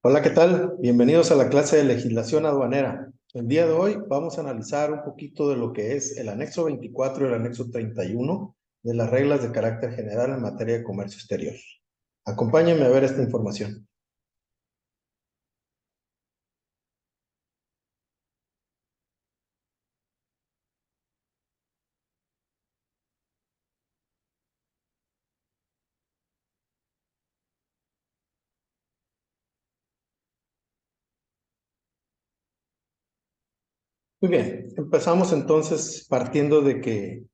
Hola, ¿qué tal? Bienvenidos a la clase de legislación aduanera. El día de hoy vamos a analizar un poquito de lo que es el anexo 24 y el anexo 31 de las reglas de carácter general en materia de comercio exterior. Acompáñenme a ver esta información. Muy bien, empezamos entonces partiendo de que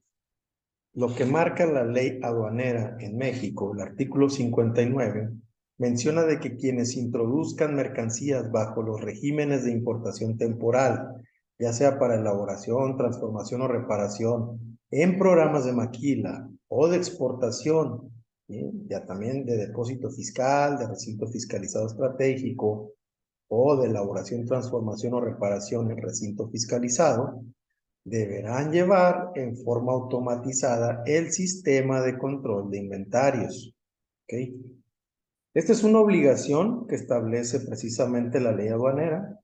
lo que marca la ley aduanera en México, el artículo 59, menciona de que quienes introduzcan mercancías bajo los regímenes de importación temporal, ya sea para elaboración, transformación o reparación, en programas de maquila o de exportación, ¿sí? Ya también de depósito fiscal, de recinto fiscalizado estratégico o de elaboración, transformación o reparación en recinto fiscalizado, deberán llevar en forma automatizada el sistema de control de inventarios. ¿Ok? Esta es una obligación que establece precisamente la ley aduanera,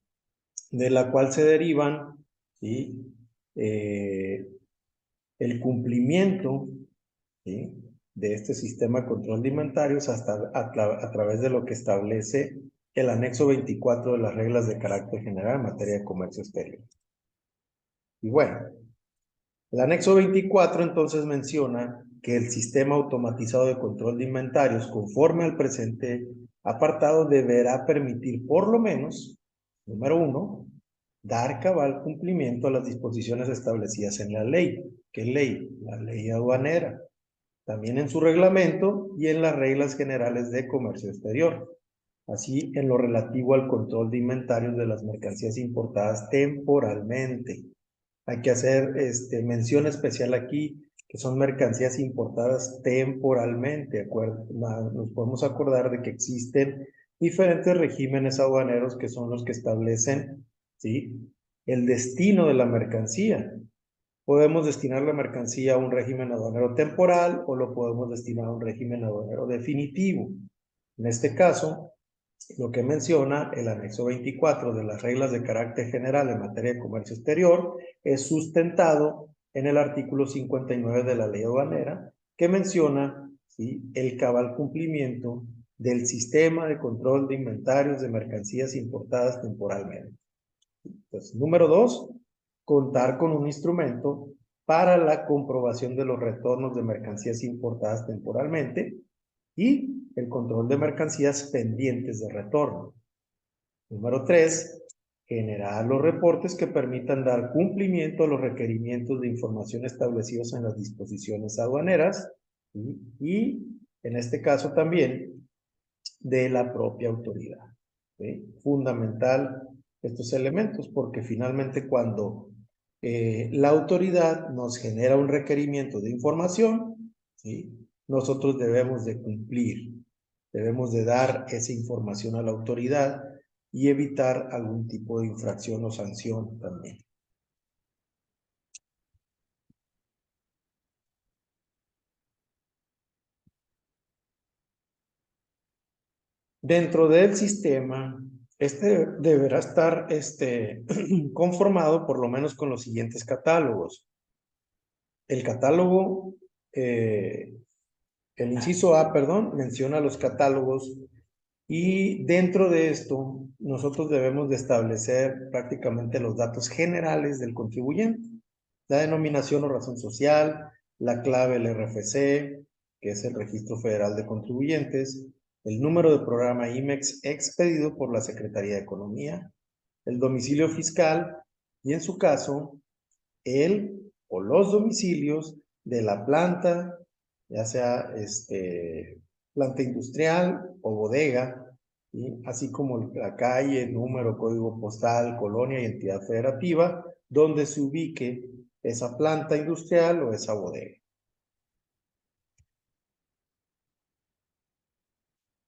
de la cual se derivan, ¿sí? El cumplimiento, ¿sí?, de este sistema de control de inventarios hasta a través de lo que establece el anexo 24 de las reglas de carácter general en materia de comercio exterior. Y bueno, el anexo 24 entonces menciona que el sistema automatizado de control de inventarios conforme al presente apartado deberá permitir por lo menos, número 1, dar cabal cumplimiento a las disposiciones establecidas en la ley. ¿Qué ley? La ley aduanera. También en su reglamento y en las reglas generales de comercio exterior. Así en lo relativo al control de inventarios de las mercancías importadas temporalmente. Hay que hacer mención especial aquí, que son mercancías importadas temporalmente. Nos podemos acordar de que existen diferentes regímenes aduaneros que son los que establecen, ¿sí?, el destino de la mercancía. Podemos destinar la mercancía a un régimen aduanero temporal o lo podemos destinar a un régimen aduanero definitivo. En este caso, lo que menciona el anexo 24 de las reglas de carácter general en materia de comercio exterior es sustentado en el artículo 59 de la ley aduanera, que menciona, ¿sí?, el cabal cumplimiento del sistema de control de inventarios de mercancías importadas temporalmente. Entonces, número 2, contar con un instrumento para la comprobación de los retornos de mercancías importadas temporalmente y el control de mercancías pendientes de retorno. Número 3, generar los reportes que permitan dar cumplimiento a los requerimientos de información establecidos en las disposiciones aduaneras y en este caso también de la propia autoridad. ¿Sí? Fundamental estos elementos porque finalmente cuando la autoridad nos genera un requerimiento de información, ¿sí?, nosotros debemos de cumplir, debemos de dar esa información a la autoridad y evitar algún tipo de infracción o sanción también. Dentro del sistema, deberá estar conformado por lo menos con los siguientes catálogos. El catálogo, el inciso A, perdón, menciona los catálogos y dentro de esto nosotros debemos de establecer prácticamente los datos generales del contribuyente, la denominación o razón social, la clave el RFC, que es el Registro Federal de Contribuyentes, el número de programa IMEX expedido por la Secretaría de Economía, el domicilio fiscal y en su caso el o los domicilios de la planta, ya sea planta industrial o bodega, ¿sí?, así como la calle, número, código postal, colonia y entidad federativa, donde se ubique esa planta industrial o esa bodega.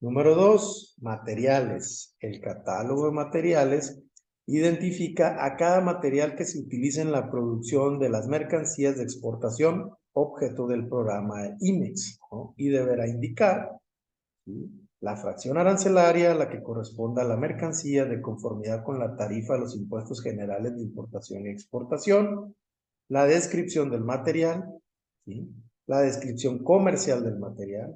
Número 2, materiales. El catálogo de materiales identifica a cada material que se utiliza en la producción de las mercancías de exportación objeto del programa IMEX, ¿no?, y deberá indicar, ¿sí?, La fracción arancelaria, la que corresponde a la mercancía de conformidad con la tarifa de los impuestos generales de importación y exportación. La descripción del material, ¿sí? La descripción comercial del material,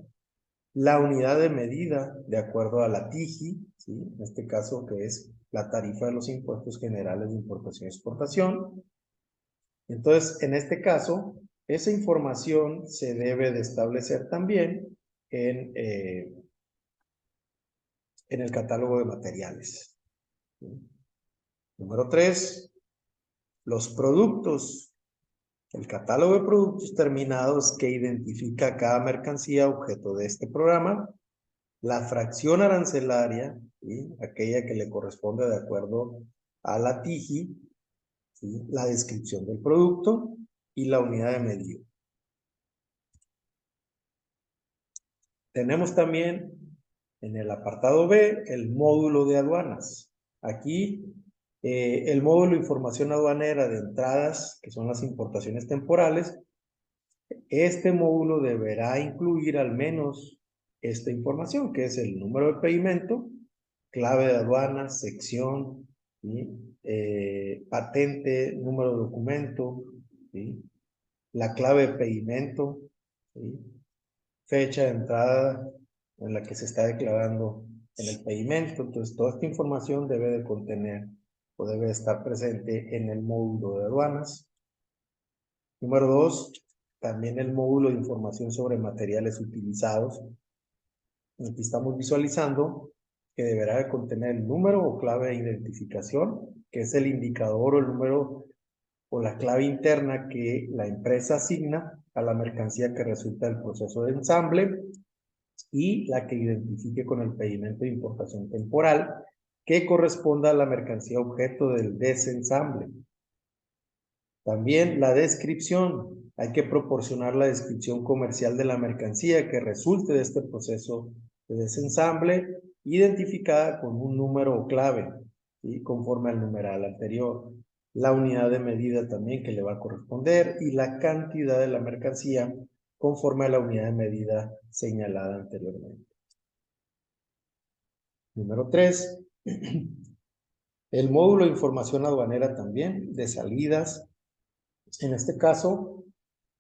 la unidad de medida de acuerdo a la TIGI, ¿sí? En este caso que es la tarifa de los impuestos generales de importación y exportación. Entonces, en este caso, esa información se debe de establecer también en el catálogo de materiales. ¿Sí? Número 3, los productos. El catálogo de productos terminados que identifica cada mercancía objeto de este programa, la fracción arancelaria, ¿sí? Aquella que le corresponde de acuerdo a la TIGI, ¿sí? La descripción del producto y la unidad de medida. Tenemos también en el apartado B el módulo de aduanas. Aquí el módulo de información aduanera de entradas, que son las importaciones temporales, este módulo deberá incluir al menos esta información, que es el número de pedimento, clave de aduana, sección, ¿sí? Patente, número de documento, ¿sí? La clave de pedimento, ¿sí? Fecha de entrada en la que se está declarando en el pedimento. Entonces, toda esta información debe de contener o debe estar presente en el módulo de aduanas. Número 2, también el módulo de información sobre materiales utilizados. Aquí estamos visualizando que deberá de contener el número o clave de identificación, que es el indicador o el número o la clave interna que la empresa asigna a la mercancía que resulta del proceso de ensamble, y la que identifique con el pedimento de importación temporal que corresponda a la mercancía objeto del desensamble. También la descripción. Hay que proporcionar la descripción comercial de la mercancía que resulte de este proceso de desensamble, identificada con un número o clave, ¿sí? Conforme al numeral anterior. La unidad de medida también que le va a corresponder y la cantidad de la mercancía conforme a la unidad de medida señalada anteriormente. Número 3. El módulo de información aduanera también de salidas. En este caso,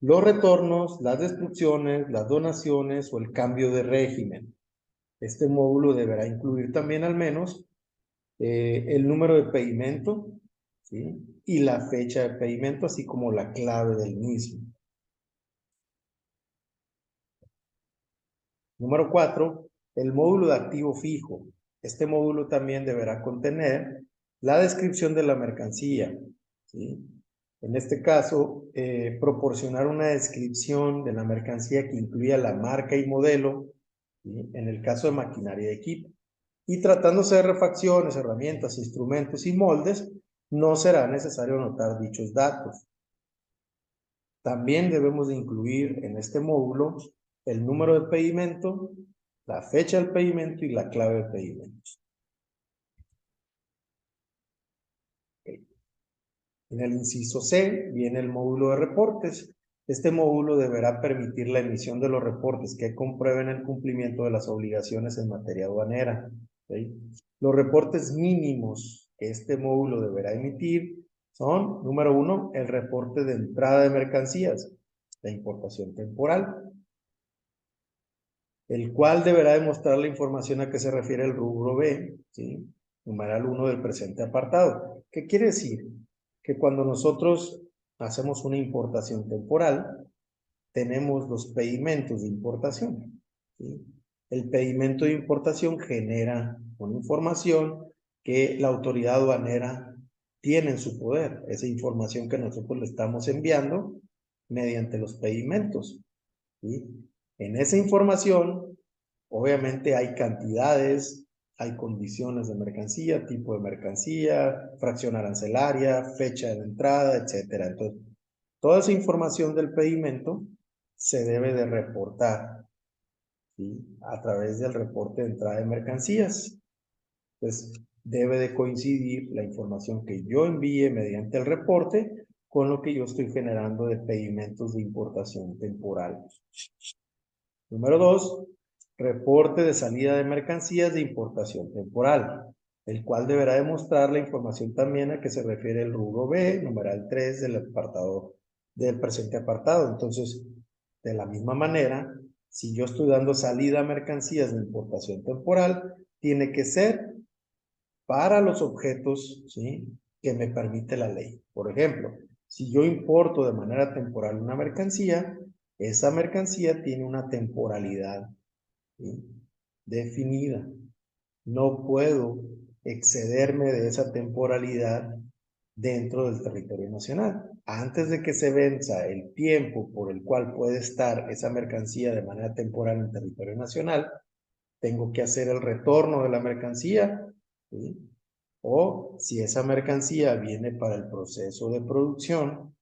los retornos, las destrucciones, las donaciones o el cambio de régimen. Este módulo deberá incluir también al menos el número de pedimento, ¿sí? Y la fecha de pedimento, así como la clave del mismo. Número 4, el módulo de activo fijo. Este módulo también deberá contener la descripción de la mercancía, ¿sí? En este caso, proporcionar una descripción de la mercancía que incluya la marca y modelo, ¿sí? En el caso de maquinaria de equipo. Y tratándose de refacciones, herramientas, instrumentos y moldes, no será necesario anotar dichos datos. También debemos de incluir en este módulo el número de pedimento, la fecha del pedimento y la clave de pedimento. En el inciso C viene el módulo de reportes. Este módulo deberá permitir la emisión de los reportes que comprueben el cumplimiento de las obligaciones en materia aduanera. ¿Sí? Los reportes mínimos que este módulo deberá emitir son, número 1, el reporte de entrada de mercancías, la importación temporal, el cual deberá demostrar la información a que se refiere el rubro B, ¿sí? Numeral 1 del presente apartado. ¿Qué quiere decir? Que cuando nosotros hacemos una importación temporal, tenemos los pedimentos de importación, ¿sí? El pedimento de importación genera una información que la autoridad aduanera tiene en su poder, esa información que nosotros le estamos enviando mediante los pedimentos, ¿sí? En esa información, obviamente hay cantidades, hay condiciones de mercancía, tipo de mercancía, fracción arancelaria, fecha de entrada, etcétera. Entonces, toda esa información del pedimento se debe de reportar, ¿sí? A través del reporte de entrada de mercancías. Entonces, debe de coincidir la información que yo envíe mediante el reporte con lo que yo estoy generando de pedimentos de importación temporal. Número 2, reporte de salida de mercancías de importación temporal, el cual deberá demostrar la información también a que se refiere el rubro B, numeral 3 del apartado, del presente apartado. Entonces, de la misma manera, si yo estoy dando salida a mercancías de importación temporal, tiene que ser para los objetos, ¿sí?, que me permite la ley. Por ejemplo, si yo importo de manera temporal una mercancía, esa mercancía tiene una temporalidad, ¿sí?, definida. No puedo excederme de esa temporalidad dentro del territorio nacional. Antes de que se venza el tiempo por el cual puede estar esa mercancía de manera temporal en territorio nacional, tengo que hacer el retorno de la mercancía, ¿sí? O si esa mercancía viene para el proceso de producción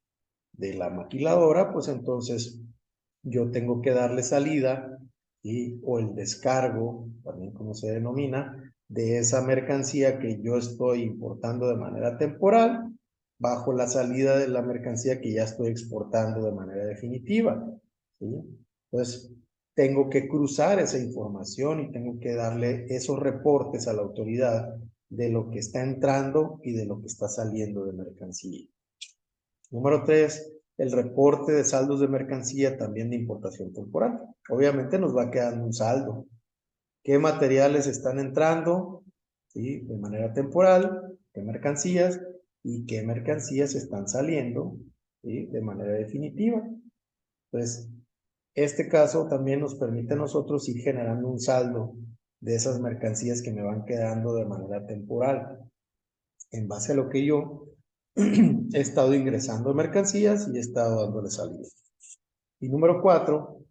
de la maquiladora, pues entonces yo tengo que darle salida, ¿sí?, o el descargo, también como se denomina, de esa mercancía que yo estoy importando de manera temporal, bajo la salida de la mercancía que ya estoy exportando de manera definitiva, ¿sí? Entonces, tengo que cruzar esa información y tengo que darle esos reportes a la autoridad de lo que está entrando y de lo que está saliendo de mercancía. Número 3, el reporte de saldos de mercancía también de importación temporal. Obviamente nos va quedando un saldo. ¿Qué materiales están entrando, ¿sí?, de manera temporal? ¿Qué mercancías? ¿Y qué mercancías están saliendo, ¿sí?, de manera definitiva? Pues este caso también nos permite a nosotros ir generando un saldo de esas mercancías que me van quedando de manera temporal, en base a lo que yo he estado ingresando mercancías y he estado dándole salida. Y número 4,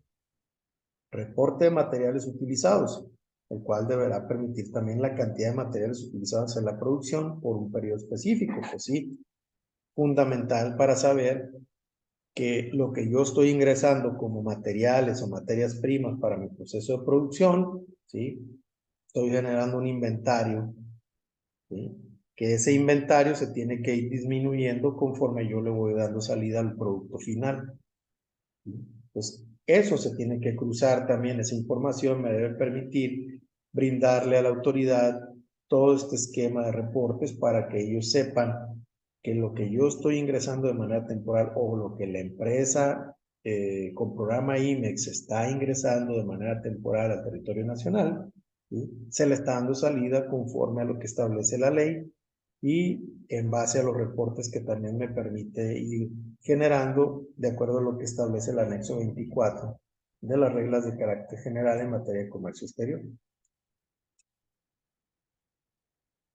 reporte de materiales utilizados, el cual deberá permitir también la cantidad de materiales utilizados en la producción por un periodo específico. Pues sí, fundamental para saber que lo que yo estoy ingresando como materiales o materias primas para mi proceso de producción, ¿sí?, estoy generando un inventario, ¿sí?, que ese inventario se tiene que ir disminuyendo conforme yo le voy dando salida al producto final. Pues eso se tiene que cruzar también, esa información me debe permitir brindarle a la autoridad todo este esquema de reportes para que ellos sepan que lo que yo estoy ingresando de manera temporal o lo que la empresa con programa IMEX está ingresando de manera temporal al territorio nacional, ¿sí?, se le está dando salida conforme a lo que establece la ley y en base a los reportes que también me permite ir generando de acuerdo a lo que establece el anexo 24 de las reglas de carácter general en materia de comercio exterior.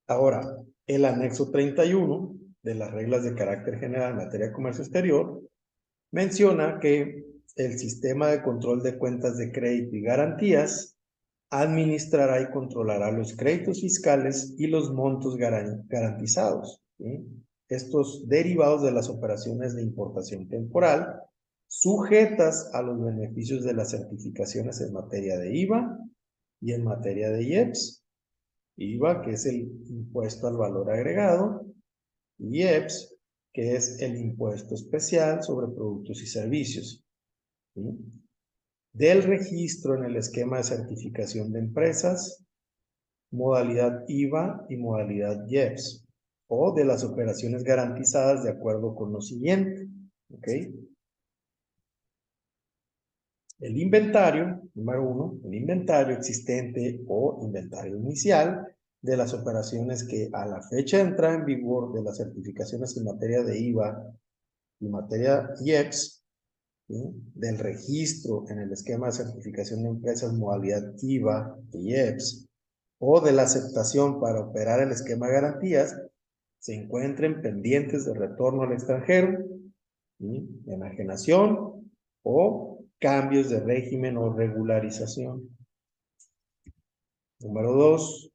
Ahora, el anexo 31 de las reglas de carácter general en materia de comercio exterior menciona que el sistema de control de cuentas de crédito y garantías administrará y controlará los créditos fiscales y los montos garantizados, ¿sí?, estos derivados de las operaciones de importación temporal, sujetas a los beneficios de las certificaciones en materia de IVA y en materia de IEPS. IVA, que es el impuesto al valor agregado, y IEPS, que es el impuesto especial sobre productos y servicios, ¿sí?, del registro en el esquema de certificación de empresas, modalidad IVA y modalidad IEPS, o de las operaciones garantizadas de acuerdo con lo siguiente, ¿ok? El inventario, número 1, el inventario existente o inventario inicial de las operaciones que a la fecha de entrada en vigor de las certificaciones en materia de IVA y materia IEPS, ¿sí?, del registro en el esquema de certificación de empresas modalidad IVA y IEPS, o de la aceptación para operar el esquema de garantías, se encuentren pendientes de retorno al extranjero, ¿sí?, enajenación o cambios de régimen o regularización. Número 2,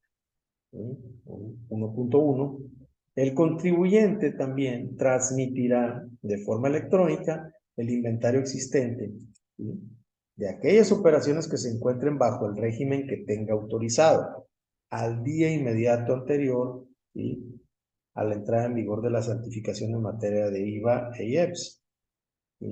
¿sí?, 1.1. El contribuyente también transmitirá de forma electrónica el inventario existente, ¿sí?, de aquellas operaciones que se encuentren bajo el régimen que tenga autorizado al día inmediato anterior, ¿sí?, a la entrada en vigor de la certificación en materia de IVA e IEPS, ¿sí?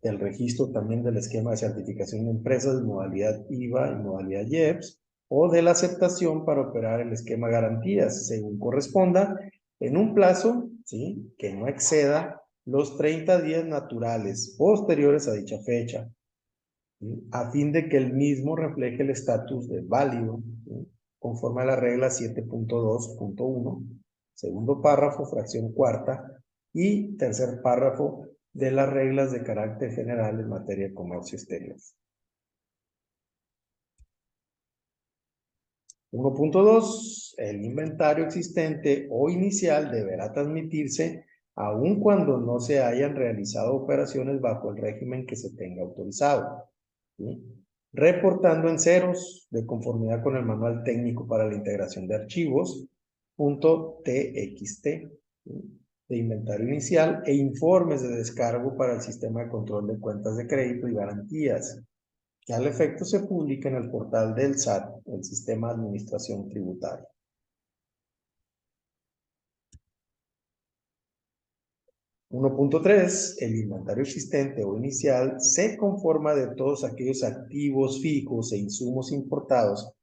el registro también del esquema de certificación de empresas, modalidad IVA y modalidad IEPS, o de la aceptación para operar el esquema garantías, según corresponda, en un plazo, ¿sí?, que no exceda los 30 días naturales posteriores a dicha fecha, ¿sí?, a fin de que el mismo refleje el estatus de válido, ¿sí?, conforme a la regla 7.2.1, segundo párrafo, fracción cuarta, y tercer párrafo de las reglas de carácter general en materia de comercio exterior. 1.2. El inventario existente o inicial deberá transmitirse aun cuando no se hayan realizado operaciones bajo el régimen que se tenga autorizado, ¿sí?, reportando en ceros de conformidad con el manual técnico para la integración de archivos, .txt, ¿sí?, de inventario inicial e informes de descargo para el sistema de control de cuentas de crédito y garantías, que al efecto se publica en el portal del SAT, el Sistema de Administración Tributaria. 1.3. El inventario existente o inicial se conforma de todos aquellos activos fijos e insumos importados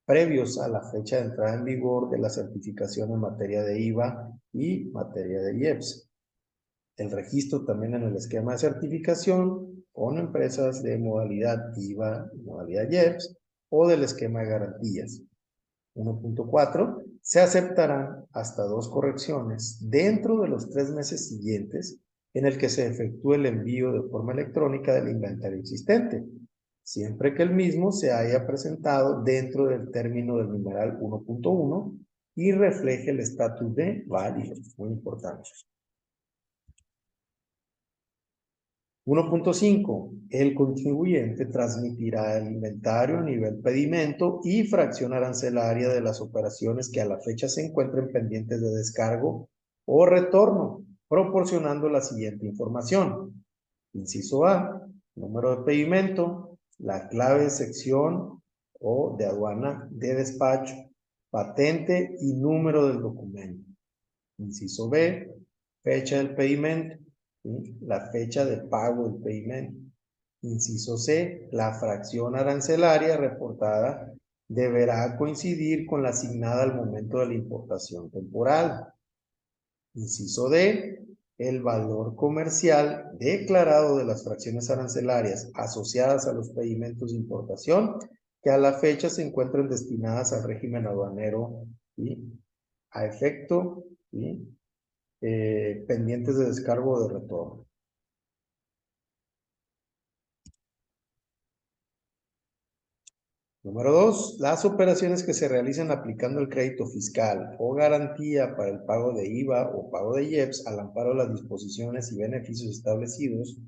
previos a la fecha de entrada en vigor de la certificación en materia de IVA y materia de IEPS. El registro también en el esquema de certificación con empresas de modalidad IVA y modalidad IEPS o del esquema de garantías. 1.4. Se aceptarán hasta 2 correcciones dentro de los 3 meses siguientes en el que se efectúe el envío de forma electrónica del inventario existente, siempre que el mismo se haya presentado dentro del término del numeral 1.1 y refleje el estatus de válido. Muy importante. 1.5. El contribuyente transmitirá el inventario a nivel pedimento y fracción arancelaria de las operaciones que a la fecha se encuentren pendientes de descargo o retorno, proporcionando la siguiente información. Inciso A, número de pedimento, la clave de sección o de aduana de despacho, patente y número del documento. Inciso B, fecha del pedimento, ¿sí?, la fecha de pago del pedimento. Inciso C, la fracción arancelaria reportada deberá coincidir con la asignada al momento de la importación temporal. Inciso D, el valor comercial declarado de las fracciones arancelarias asociadas a los pedimentos de importación que a la fecha se encuentran destinadas al régimen aduanero, ¿sí?, a efecto, ¿sí?, pendientes de descargo o de retorno. Número 2. Las operaciones que se realicen aplicando el crédito fiscal o garantía para el pago de IVA o pago de IEPS al amparo de las disposiciones y beneficios establecidos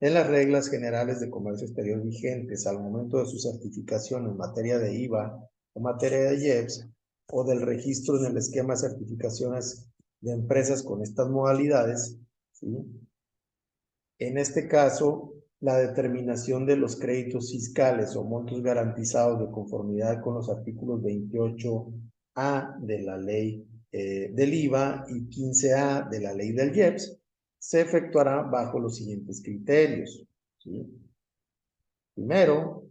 en las reglas generales de comercio exterior vigentes al momento de su certificación en materia de IVA o materia de IEPS o del registro en el esquema de certificaciones de empresas con estas modalidades, ¿sí?, en este caso, la determinación de los créditos fiscales o montos garantizados de conformidad con los artículos 28A de la ley del IVA y 15A de la ley del IEPS se efectuará bajo los siguientes criterios, ¿sí? Primero,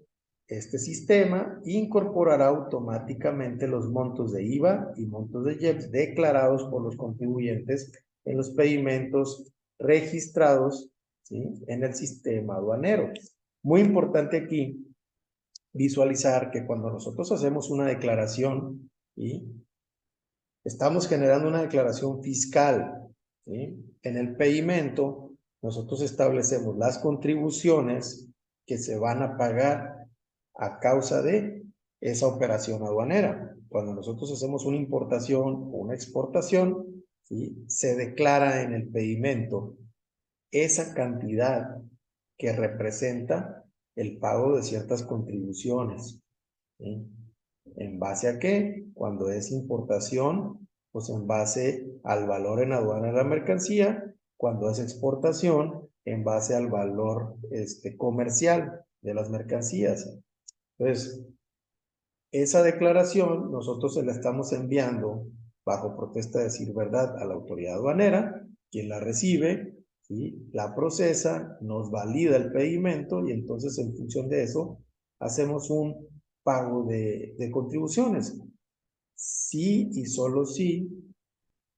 este sistema incorporará automáticamente los montos de IVA y montos de IEPS declarados por los contribuyentes en los pedimentos registrados, ¿sí?, en el sistema aduanero. Muy importante aquí visualizar que cuando nosotros hacemos una declaración, ¿sí?, estamos generando una declaración fiscal, ¿sí? En el pedimento, nosotros establecemos las contribuciones que se van a pagar a causa de esa operación aduanera. Cuando nosotros hacemos una importación o una exportación, ¿sí?, se declara en el pedimento esa cantidad que representa el pago de ciertas contribuciones, ¿sí? ¿En base a qué? Cuando es importación, pues en base al valor en aduana de la mercancía. Cuando es exportación, en base al valor comercial de las mercancías. Entonces, esa declaración nosotros se la estamos enviando bajo protesta de decir verdad a la autoridad aduanera, quien la recibe, ¿sí? La procesa, nos valida el pedimento y entonces en función de eso hacemos un pago de contribuciones. Sí y solo si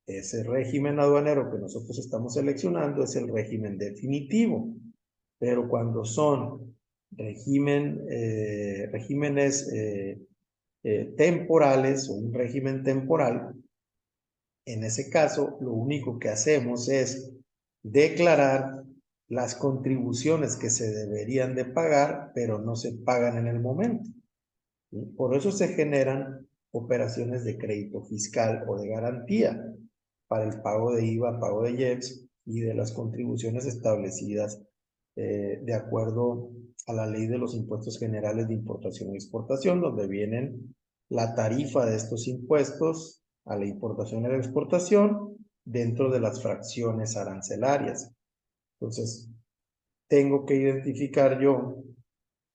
ese régimen aduanero que nosotros estamos seleccionando es el régimen definitivo. Pero cuando son regímenes temporales o un régimen temporal, en ese caso lo único que hacemos es declarar las contribuciones que se deberían de pagar, pero no se pagan en el momento. ¿Sí? Por eso se generan operaciones de crédito fiscal o de garantía para el pago de IVA, pago de IEPS y de las contribuciones establecidas de acuerdo a la ley de los impuestos generales de importación y exportación, donde vienen la tarifa de estos impuestos a la importación y la exportación dentro de las fracciones arancelarias. Entonces, tengo que identificar yo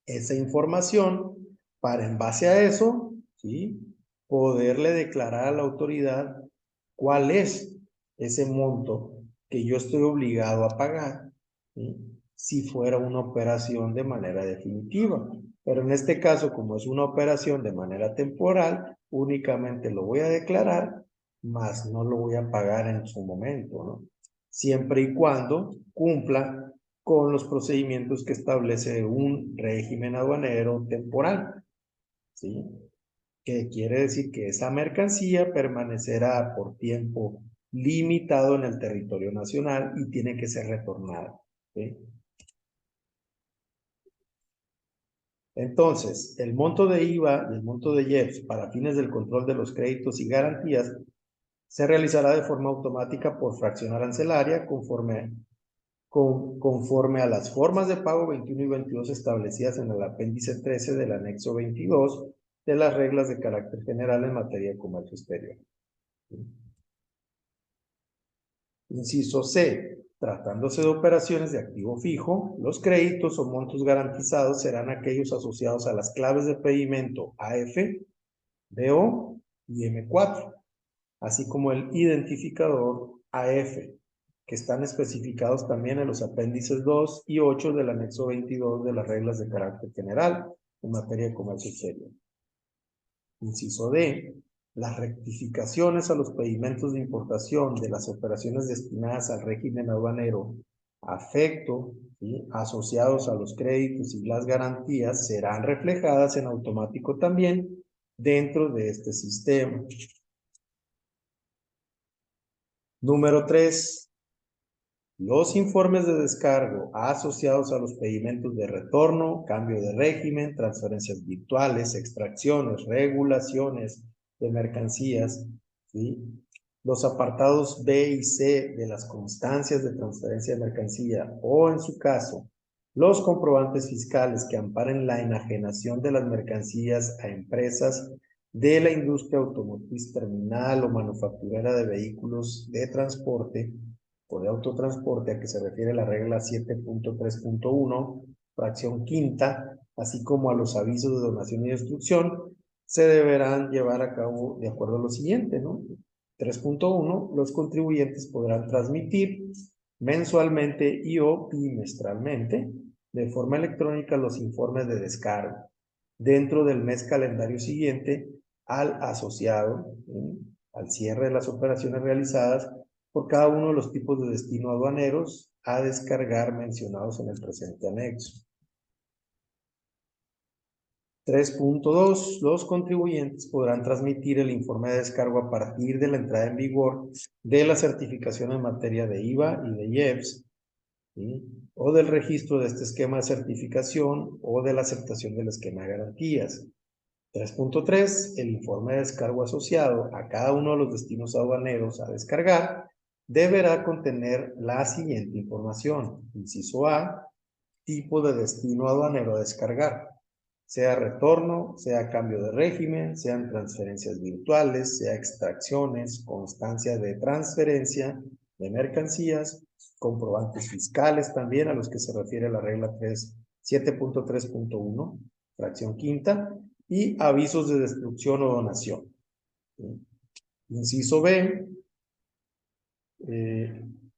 esa información para en base a eso, ¿sí? Poderle declarar a la autoridad cuál es ese monto que yo estoy obligado a pagar, ¿sí? Si fuera una operación de manera definitiva. Pero en este caso, como es una operación de manera temporal, únicamente lo voy a declarar, más no lo voy a pagar en su momento, ¿no? Siempre y cuando cumpla con los procedimientos que establece un régimen aduanero temporal, ¿sí? Que quiere decir que esa mercancía permanecerá por tiempo limitado en el territorio nacional y tiene que ser retornada, ¿sí? Entonces, el monto de IVA y el monto de IEPS para fines del control de los créditos y garantías se realizará de forma automática por fracción arancelaria conforme a las formas de pago 21 y 22 establecidas en el apéndice 13 del anexo 22 de las reglas de carácter general en materia de comercio exterior. Inciso C. Tratándose de operaciones de activo fijo, los créditos o montos garantizados serán aquellos asociados a las claves de pedimento AF, BO y M4, así como el identificador AF, que están especificados también en los apéndices 2 y 8 del anexo 22 de las reglas de carácter general en materia de comercio exterior. Inciso D. Las rectificaciones a los pedimentos de importación de las operaciones destinadas al régimen aduanero afecto, ¿sí?, asociados a los créditos y las garantías serán reflejadas en automático también dentro de este sistema. Número 3. Los informes de descargo asociados a los pedimentos de retorno, cambio de régimen, transferencias virtuales, extracciones, regulaciones de mercancías, ¿sí? Los apartados B y C de las constancias de transferencia de mercancía o, en su caso, los comprobantes fiscales que amparen la enajenación de las mercancías a empresas de la industria automotriz terminal o manufacturera de vehículos de transporte o de autotransporte, a que se refiere la regla 7.3.1, fracción quinta, así como a los avisos de donación y destrucción, se deberán llevar a cabo de acuerdo a lo siguiente, ¿no? 3.1, los contribuyentes podrán transmitir mensualmente y o bimestralmente de forma electrónica los informes de descargo dentro del mes calendario siguiente al asociado, ¿sí?, al cierre de las operaciones realizadas por cada uno de los tipos de destino aduaneros a descargar mencionados en el presente anexo. 3.2. Los contribuyentes podrán transmitir el informe de descargo a partir de la entrada en vigor de la certificación en materia de IVA y de IEPS, ¿sí?, o del registro de este esquema de certificación o de la aceptación del esquema de garantías. 3.3. El informe de descargo asociado a cada uno de los destinos aduaneros a descargar deberá contener la siguiente información. Inciso A, tipo de destino aduanero a descargar, sea retorno, sea cambio de régimen, sean transferencias virtuales, sea extracciones, constancia de transferencia de mercancías, comprobantes fiscales también a los que se refiere la regla 7.3.1, fracción quinta, y avisos de destrucción o donación. Inciso B,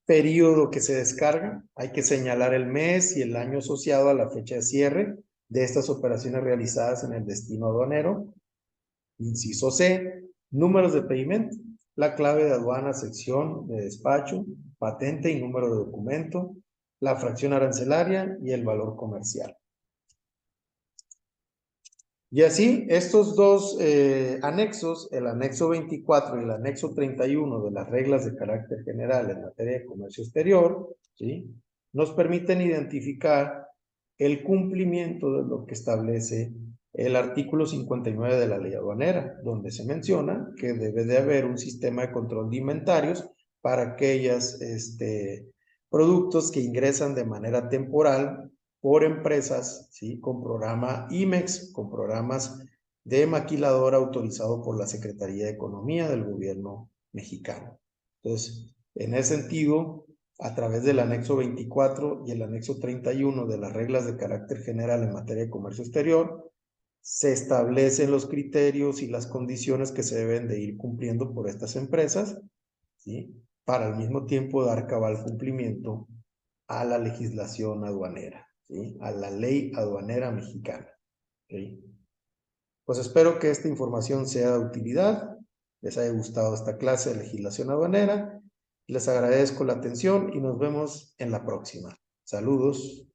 periodo que se descarga. Hay que señalar el mes y el año asociado a la fecha de cierre de estas operaciones realizadas en el destino aduanero. Inciso C, números de pedimento, la clave de aduana, sección de despacho, patente y número de documento, la fracción arancelaria y el valor comercial. Y así, estos dos anexos, el anexo 24 y el anexo 31 de las reglas de carácter general en materia de comercio exterior, ¿sí?, nos permiten identificar el cumplimiento de lo que establece el artículo 59 de la ley aduanera, donde se menciona que debe de haber un sistema de control de inventarios para aquellos productos que ingresan de manera temporal por empresas, ¿sí?, con programa IMEX, con programas de maquiladora autorizado por la Secretaría de Economía del gobierno mexicano. Entonces, en ese sentido, a través del anexo 24 y el anexo 31 de las reglas de carácter general en materia de comercio exterior, se establecen los criterios y las condiciones que se deben de ir cumpliendo por estas empresas, ¿sí?, para al mismo tiempo dar cabal cumplimiento a la legislación aduanera, ¿sí?, a la ley aduanera mexicana. ¿Sí? Pues espero que esta información sea de utilidad, les haya gustado esta clase de legislación aduanera, les agradezco la atención y nos vemos en la próxima. Saludos.